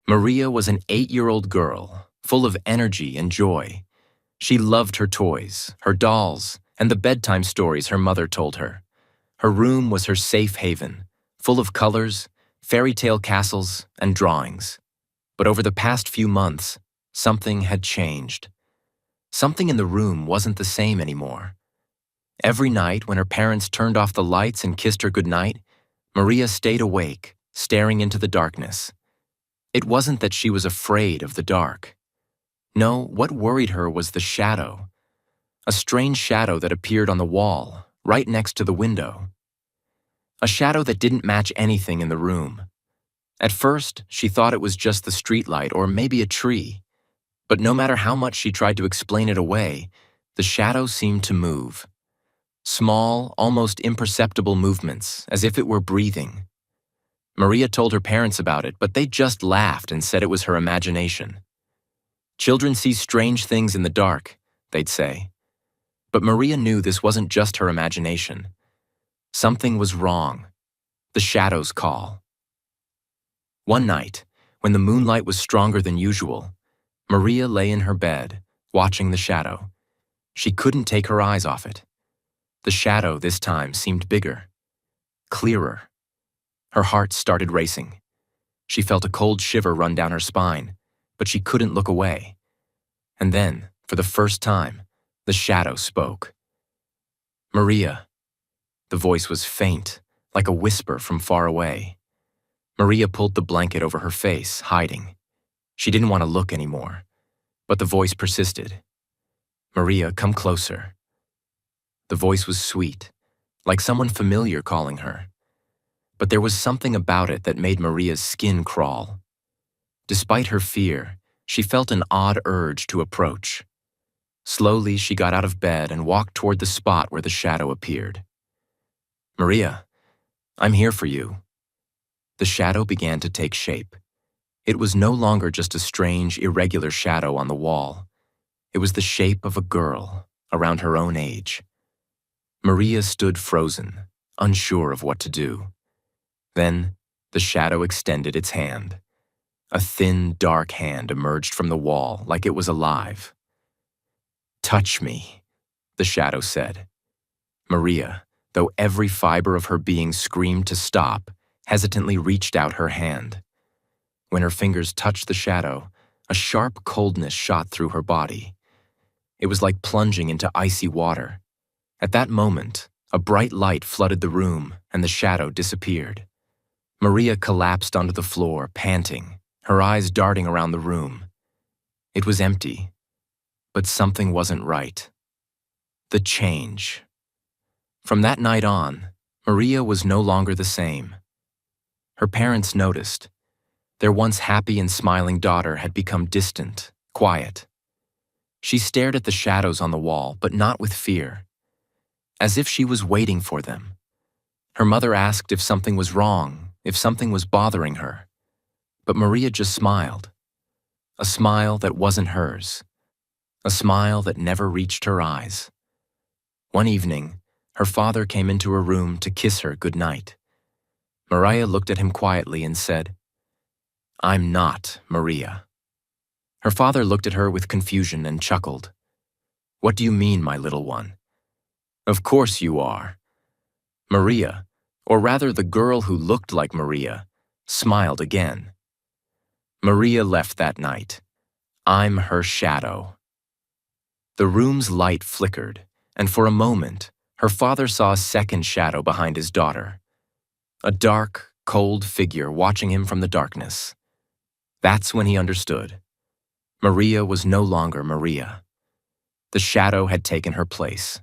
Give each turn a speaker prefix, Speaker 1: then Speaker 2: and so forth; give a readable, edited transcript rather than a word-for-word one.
Speaker 1: Maria was an 8-year-old girl, full of energy and joy. She loved her toys, her dolls, and the bedtime stories her mother told her. Her room was her safe haven, full of colors, fairy tale castles, and drawings. But over the past few months, something had changed. Something in the room wasn't the same anymore. Every night when her parents turned off the lights and kissed her goodnight, Maria stayed awake, staring into the darkness. It wasn't that she was afraid of the dark. No, what worried her was the shadow. A strange shadow that appeared on the wall, right next to the window. A shadow that didn't match anything in the room. At first, she thought it was just the streetlight or maybe a tree. But no matter how much she tried to explain it away, the shadow seemed to move. Small, almost imperceptible movements, as if it were breathing. Maria told her parents about it, but they just laughed and said it was her imagination. Children see strange things in the dark, they'd say. But Maria knew this wasn't just her imagination. Something was wrong. The shadow's call. One night, when the moonlight was stronger than usual, Maria lay in her bed, watching the shadow. She couldn't take her eyes off it. The shadow this time seemed bigger, clearer. Her heart started racing. She felt a cold shiver run down her spine, but she couldn't look away. And then, for the first time, the shadow spoke. "Maria." The voice was faint, like a whisper from far away. Maria pulled the blanket over her face, hiding. She didn't want to look anymore, but the voice persisted. "Maria, come closer." The voice was sweet, like someone familiar calling her. But there was something about it that made Maria's skin crawl. Despite her fear, she felt an odd urge to approach. Slowly, she got out of bed and walked toward the spot where the shadow appeared. "Maria, I'm here for you." The shadow began to take shape. It was no longer just a strange, irregular shadow on the wall. It was the shape of a girl, around her own age. Maria stood frozen, unsure of what to do. Then, the shadow extended its hand. A thin, dark hand emerged from the wall like it was alive. "Touch me," the shadow said. Maria, though every fiber of her being screamed to stop, hesitantly reached out her hand. When her fingers touched the shadow, a sharp coldness shot through her body. It was like plunging into icy water. At that moment, a bright light flooded the room and the shadow disappeared. Maria collapsed onto the floor, panting, her eyes darting around the room. It was empty, but something wasn't right. The change. From that night on, Maria was no longer the same. Her parents noticed. Their once happy and smiling daughter had become distant, quiet. She stared at the shadows on the wall, but not with fear, as if she was waiting for them. Her mother asked if something was wrong, if something was bothering her. But Maria just smiled. A smile that wasn't hers. A smile that never reached her eyes. One evening, her father came into her room to kiss her goodnight. Maria looked at him quietly and said, "I'm not Maria." Her father looked at her with confusion and chuckled. "What do you mean, my little one?" "Of course you are." Maria, or rather the girl who looked like Maria, smiled again. Maria left that night. I'm her shadow. The room's light flickered, and for a moment, her father saw a second shadow behind his daughter. A dark, cold figure watching him from the darkness. That's when he understood. Maria was no longer Maria. The shadow had taken her place.